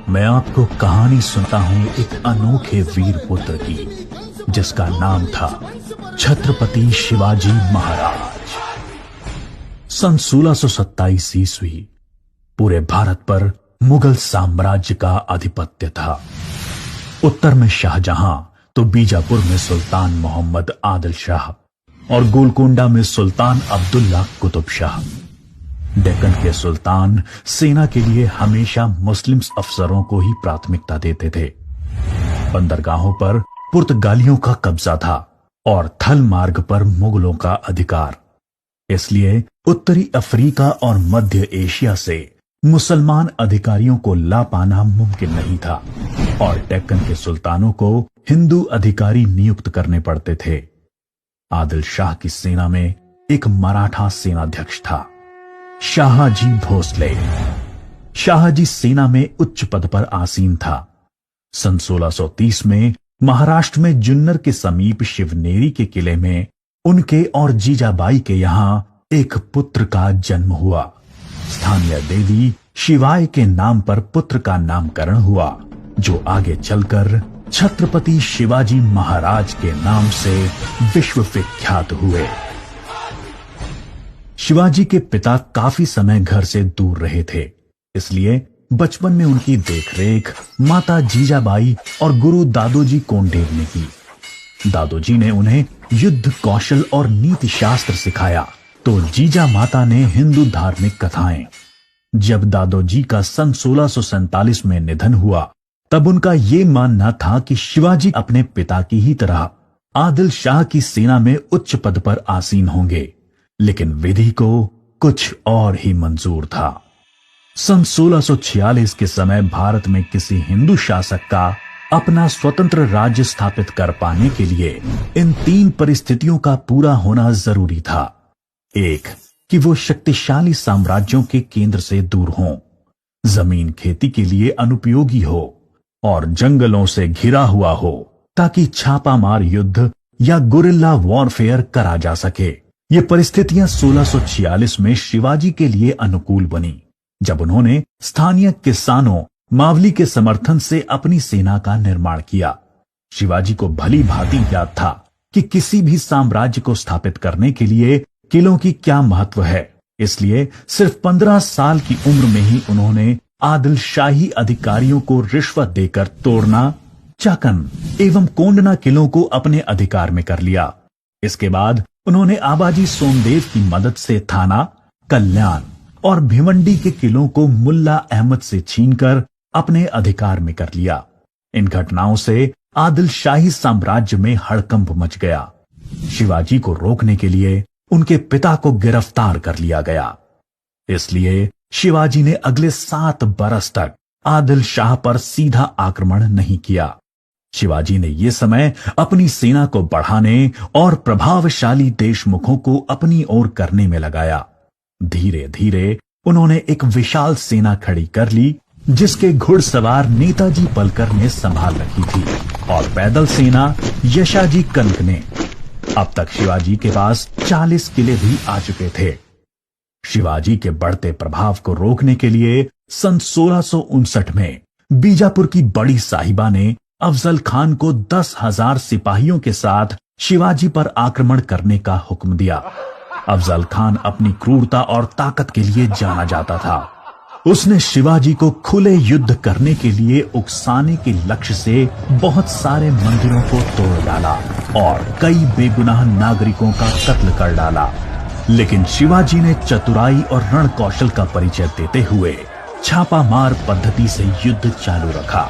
मैं आपको कहानी सुनता हूं एक अनोखे वीर पुत्र की, जिसका नाम था छत्रपति शिवाजी महाराज। सन 1627 ईस्वी पूरे भारत पर मुगल साम्राज्य का आधिपत्य था। उत्तर में शाहजहां तो बीजापुर में सुल्तान मोहम्मद आदिल शाह और गोलकोंडा में सुल्तान अब्दुल्ला कुतुब शाह। डेक्कन के सुल्तान सेना के लिए हमेशा मुस्लिम अफसरों को ही प्राथमिकता देते थे। बंदरगाहों पर पुर्तगालियों का कब्जा था और थल मार्ग पर मुगलों का अधिकार। इसलिए उत्तरी अफ्रीका और मध्य एशिया से मुसलमान अधिकारियों को ला पाना मुमकिन नहीं था और डेक्कन के सुल्तानों को हिंदू अधिकारी नियुक्त करने पड़ते थे। आदिल शाह की सेना में एक मराठा सेनाध्यक्ष था, शाहजी भोसले। शाहजी सेना में उच्च पद पर आसीन था। सन 1630 में महाराष्ट्र में जुन्नर के समीप शिवनेरी के किले में उनके और जीजाबाई के यहां एक पुत्र का जन्म हुआ। स्थानीय देवी शिवाय के नाम पर पुत्र का नामकरण हुआ, जो आगे चलकर छत्रपति शिवाजी महाराज के नाम से विश्व विख्यात हुए। शिवाजी के पिता काफी समय घर से दूर रहे थे, इसलिए बचपन में उनकी देखरेख माता जीजाबाई और गुरु दादोजी कोंडेव ने की। दादोजी ने उन्हें युद्ध कौशल और नीति शास्त्र सिखाया, तो जीजा माता ने हिंदू धार्मिक कथाएं। जब दादोजी का सन 1647 में निधन हुआ, तब उनका यह मानना था कि शिवाजी अपने पिता की ही तरह आदिल शाह की सेना में उच्च पद पर आसीन होंगे, लेकिन विधि को कुछ और ही मंजूर था। सन 1646 के समय भारत में किसी हिंदू शासक का अपना स्वतंत्र राज्य स्थापित कर पाने के लिए इन तीन परिस्थितियों का पूरा होना जरूरी था। एक, कि वो शक्तिशाली साम्राज्यों के केंद्र से दूर हों, जमीन खेती के लिए अनुपयोगी हो और जंगलों से घिरा हुआ हो, ताकि छापामार युद्ध या गुरिल्ला वॉरफेयर करा जा सके। ये परिस्थितियां 1646 में शिवाजी के लिए अनुकूल बनी, जब उन्होंने स्थानीय किसानों मावली के समर्थन से अपनी सेना का निर्माण किया। शिवाजी को भली भांति याद था कि किसी भी साम्राज्य को स्थापित करने के लिए किलों की क्या महत्व है, इसलिए सिर्फ 15 साल की उम्र में ही उन्होंने आदिल शाही अधिकारियों को रिश्वत देकर तोड़ना, चाकन एवं कोंडना किलों को अपने अधिकार में कर लिया। इसके बाद उन्होंने आबाजी सोमदेव की मदद से थाना, कल्याण और भिवंडी के किलों को मुल्ला अहमद से छीनकर अपने अधिकार में कर लिया। इन घटनाओं से आदिल शाही साम्राज्य में हड़कंप मच गया। शिवाजी को रोकने के लिए उनके पिता को गिरफ्तार कर लिया गया। इसलिए शिवाजी ने अगले 7 बरस तक आदिल शाह पर सीधा आक्रमण नहीं किया। शिवाजी ने यह समय अपनी सेना को बढ़ाने और प्रभावशाली देशमुखों को अपनी ओर करने में लगाया। धीरे धीरे उन्होंने एक विशाल सेना खड़ी कर ली, जिसके घुड़सवार नेताजी पलकर ने संभाल रखी थी और पैदल सेना यशाजी कनक ने। अब तक शिवाजी के पास 40 किले भी आ चुके थे। शिवाजी के बढ़ते प्रभाव को रोकने के लिए सन 1659 में बीजापुर की बड़ी साहिबा ने अफजल खान को 10,000 सिपाहियों के साथ शिवाजी पर आक्रमण करने का हुक्म दिया। अफजल खान अपनी क्रूरता और ताकत के लिए जाना जाता था। उसने शिवाजी को खुले युद्ध करने के लिए उकसाने के लक्ष्य से बहुत सारे मंदिरों को तोड़ डाला और कई बेगुनाह नागरिकों का कत्ल कर डाला। लेकिन शिवाजी ने चतुराई और रण कौशल का परिचय देते हुए छापामार पद्धति से युद्ध चालू रखा।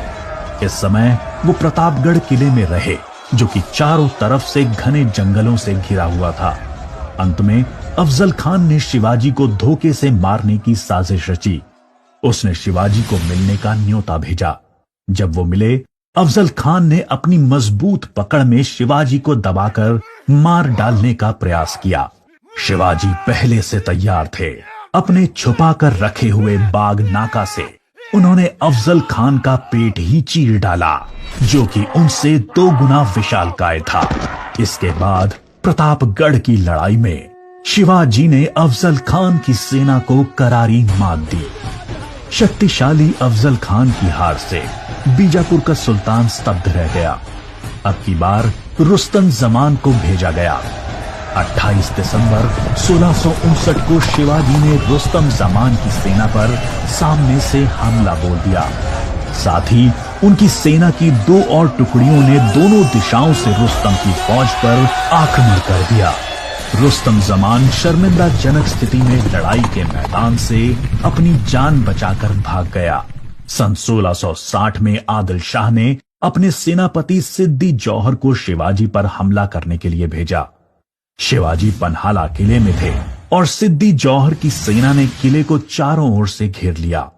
इस समय वो प्रतापगढ़ किले में रहे, जो कि चारों तरफ से घने जंगलों से घिरा हुआ था। अंत में अफजल खान ने शिवाजी को धोखे से मारने की साजिश रची। उसने शिवाजी को मिलने का न्योता भेजा। जब वो मिले, अफजल खान ने अपनी मजबूत पकड़ में शिवाजी को दबाकर मार डालने का प्रयास किया। शिवाजी पहले से तैयार थे। अपने छुपाकर रखे हुए बाग नाका से उन्होंने अफजल खान का पेट ही चीर डाला, जो कि उनसे 2 गुना विशालकाय था। इसके बाद प्रतापगढ़ की लड़ाई में शिवाजी ने अफजल खान की सेना को करारी मात दी। शक्तिशाली अफजल खान की हार से बीजापुर का सुल्तान स्तब्ध रह गया। अब की बार रुस्तम जमान को भेजा गया। 28 दिसंबर 1659 को शिवाजी ने रुस्तम जमान की सेना पर सामने से हमला बोल दिया। साथ ही उनकी सेना की 2 और टुकड़ियों ने दोनों दिशाओं से रुस्तम की फौज पर आक्रमण कर दिया। रुस्तम जमान शर्मिंदाजनक स्थिति में लड़ाई के मैदान से अपनी जान बचाकर भाग गया। सन 1660 में आदिल शाह ने अपने सेनापति सिद्दी जौहर को शिवाजी पर हमला करने के लिए भेजा। शिवाजी पन्हाला किले में थे और सिद्दी जौहर की सेना ने किले को चारों ओर से घेर लिया।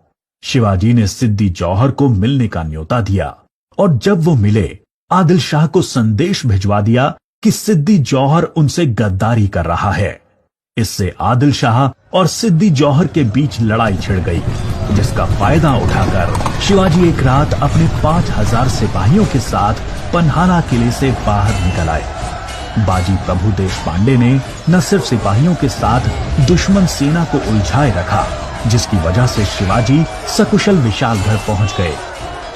शिवाजी ने सिद्दी जौहर को मिलने का न्योता दिया और जब वो मिले आदिल शाह को संदेश भिजवा दिया कि सिद्दी जौहर उनसे गद्दारी कर रहा है। इससे आदिल शाह और सिद्दी जौहर के बीच लड़ाई छिड़ गई, जिसका फायदा उठाकर शिवाजी एक रात अपने 5000 सिपाहियों के साथ पन्हाला किले से बाहर निकल आए। बाजी प्रभु देशपांडे ने न सिर्फ सिपाहियों के साथ दुश्मन सेना को उलझाए रखा, जिसकी वजह से शिवाजी सकुशल विशालगढ़ पहुंच गए।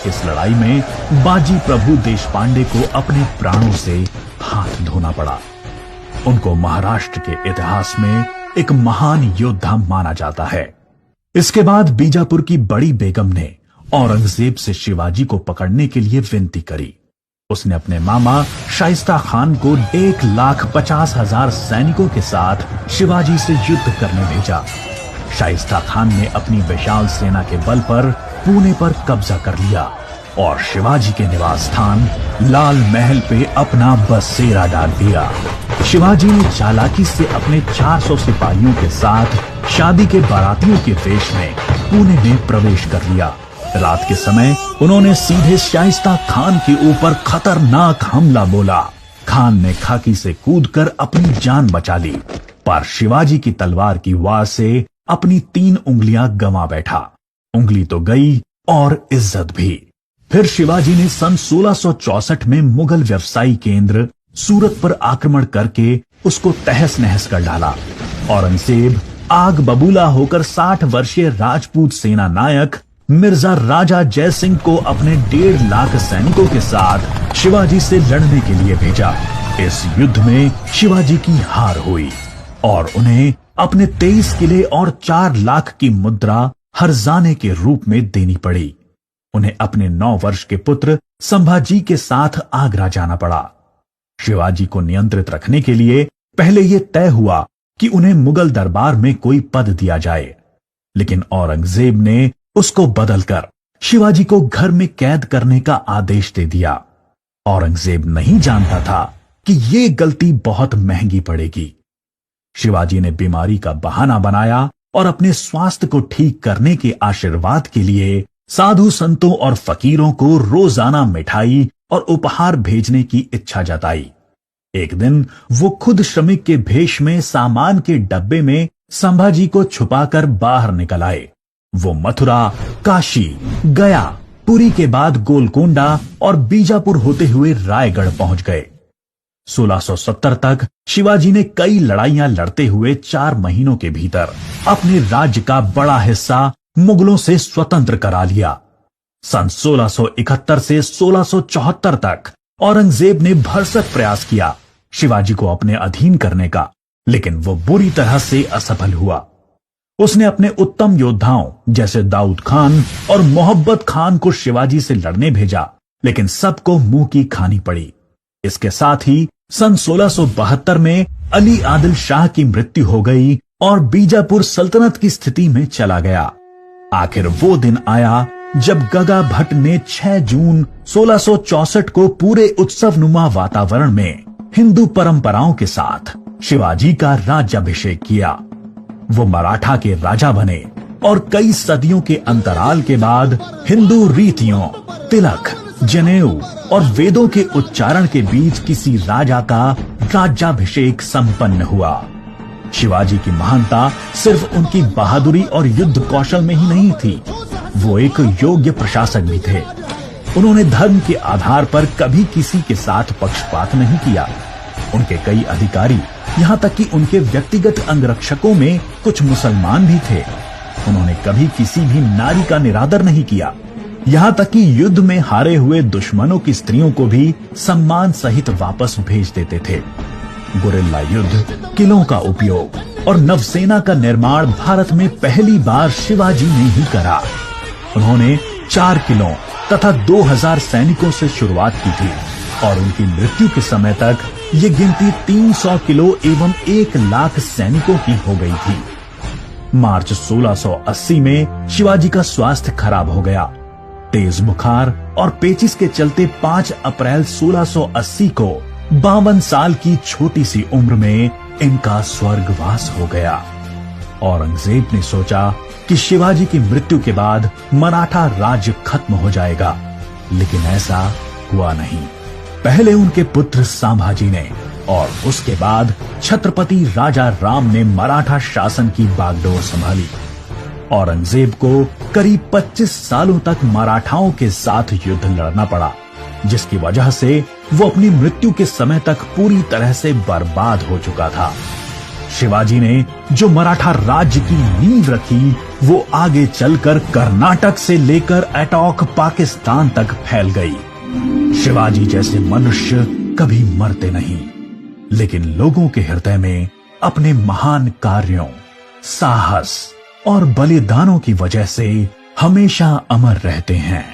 इस लड़ाई में बाजी प्रभु देशपांडे को अपने प्राणों से हाथ धोना पड़ा। उनको महाराष्ट्र के इतिहास में एक महान योद्धा माना जाता है। इसके बाद बीजापुर की बड़ी बेगम ने औरंगजेब से शिवाजी को पकड़ने के लिए विनती करी। उसने अपने मामा शाइस्ता खान को 1,50,000 सैनिकों के साथ शिवाजी से युद्ध करने भेजा। शाइस्ता खान ने अपनी विशाल सेना के बल पर पुणे पर कब्जा कर लिया और शिवाजी के निवास स्थान लाल महल पे अपना बसेरा डाल दिया। शिवाजी ने चालाकी से अपने 400 सिपाहियों के साथ शादी के बारातियों के वेश में पुणे में प्रवेश कर लिया। रात के समय उन्होंने सीधे शाइस्ता खान के ऊपर खतरनाक हमला बोला। खान ने खाकी से कूदकर अपनी जान बचा ली, पर शिवाजी की तलवार की वार से अपनी 3 उंगलियां गंवा बैठा। उंगली तो गई और इज्जत भी। फिर शिवाजी ने सन 1664 में मुगल व्यवसायी केंद्र सूरत पर आक्रमण करके उसको तहस नहस कर डाला। औरंगजेब आग बबूला होकर 60 वर्षीय राजपूत सेना नायक मिर्जा राजा जय सिंह को अपने 1.5 लाख सैनिकों के साथ शिवाजी से लड़ने के लिए भेजा। इस युद्ध में शिवाजी की हार हुई और उन्हें अपने 23 किले और 4 लाख की मुद्रा हर्जाने के रूप में देनी पड़ी। उन्हें अपने 9 वर्ष के पुत्र संभाजी के साथ आगरा जाना पड़ा। शिवाजी को नियंत्रित रखने के लिए पहले यह तय हुआ कि उन्हें मुगल दरबार में कोई पद दिया जाए, लेकिन औरंगजेब ने उसको बदलकर शिवाजी को घर में कैद करने का आदेश दे दिया। औरंगजेब नहीं जानता था कि यह गलती बहुत महंगी पड़ेगी। शिवाजी ने बीमारी का बहाना बनाया और अपने स्वास्थ्य को ठीक करने के आशीर्वाद के लिए साधु संतों और फकीरों को रोजाना मिठाई और उपहार भेजने की इच्छा जताई। एक दिन वो खुद श्रमिक के भेष में सामान के डब्बे में संभाजी को छुपाकर बाहर निकल आए। वो मथुरा, काशी, गया, पुरी के बाद गोलकोंडा और बीजापुर होते हुए रायगढ़ पहुंच गए। 1670 तक शिवाजी ने कई लड़ाइयां लड़ते हुए 4 महीनों के भीतर अपने राज्य का बड़ा हिस्सा मुगलों से स्वतंत्र करा लिया। सन 1671 से 1674 तक औरंगजेब ने भरसक प्रयास किया शिवाजी को अपने अधीन करने का, लेकिन वो बुरी तरह से असफल हुआ। उसने अपने उत्तम योद्धाओं जैसे दाऊद खान और मोहब्बत खान को शिवाजी से लड़ने भेजा, लेकिन सबको मुंह की खानी पड़ी। इसके साथ ही सन 1672 में अली आदिल शाह की मृत्यु हो गई और बीजापुर सल्तनत की स्थिति में चला गया। आखिर वो दिन आया जब गगा भट्ट ने 6 जून 1664 को पूरे उत्सवनुमा वातावरण में हिंदू परंपराओं के साथ शिवाजी का राज्याभिषेक किया। वो मराठा के राजा बने और कई सदियों के अंतराल के बाद हिंदू रीतियों, तिलक, जनेऊ और वेदों के उच्चारण के बीच किसी राजा का राज्याभिषेक संपन्न हुआ। शिवाजी की महानता सिर्फ उनकी बहादुरी और युद्ध कौशल में ही नहीं थी, वो एक योग्य प्रशासक भी थे। उन्होंने धर्म के आधार पर कभी किसी के साथ पक्षपात नहीं किया। उनके कई अधिकारी, यहां तक कि उनके व्यक्तिगत अंगरक्षकों में कुछ मुसलमान भी थे। उन्होंने कभी किसी भी नारी का निरादर नहीं किया। यहाँ तक कि युद्ध में हारे हुए दुश्मनों की स्त्रियों को भी सम्मान सहित वापस भेज देते थे। गुरिल्ला युद्ध, किलों का उपयोग और नवसेना का निर्माण भारत में पहली बार शिवाजी ने ही करा। उन्होंने 4 किलों तथा 2000 सैनिकों से शुरुआत की थी और उनकी मृत्यु के समय तक ये गिनती 300 किलो एवं 1 लाख सैनिकों की हो गई थी। मार्च 1680 में शिवाजी का स्वास्थ्य खराब हो गया। तेज बुखार और पेचिस के चलते 5 अप्रैल 1680 को 52 साल की छोटी सी उम्र में इनका स्वर्गवास हो गया। औरंगजेब ने सोचा कि शिवाजी की मृत्यु के बाद मराठा राज्य खत्म हो जाएगा, लेकिन ऐसा हुआ नहीं। पहले उनके पुत्र संभाजी ने और उसके बाद छत्रपति राजा राम ने मराठा शासन की बागडोर संभाली। औरंगजेब को करीब 25 सालों तक मराठाओं के साथ युद्ध लड़ना पड़ा, जिसकी वजह से वो अपनी मृत्यु के समय तक पूरी तरह से बर्बाद हो चुका था। शिवाजी ने जो मराठा राज्य की नींव रखी, वो आगे चलकर कर्नाटक से लेकर अटॉक पाकिस्तान तक फैल गई। शिवाजी जैसे मनुष्य कभी मरते नहीं, लेकिन लोगों के हृदय में अपने महान कार्यों, साहस और बलिदानों की वजह से हमेशा अमर रहते हैं।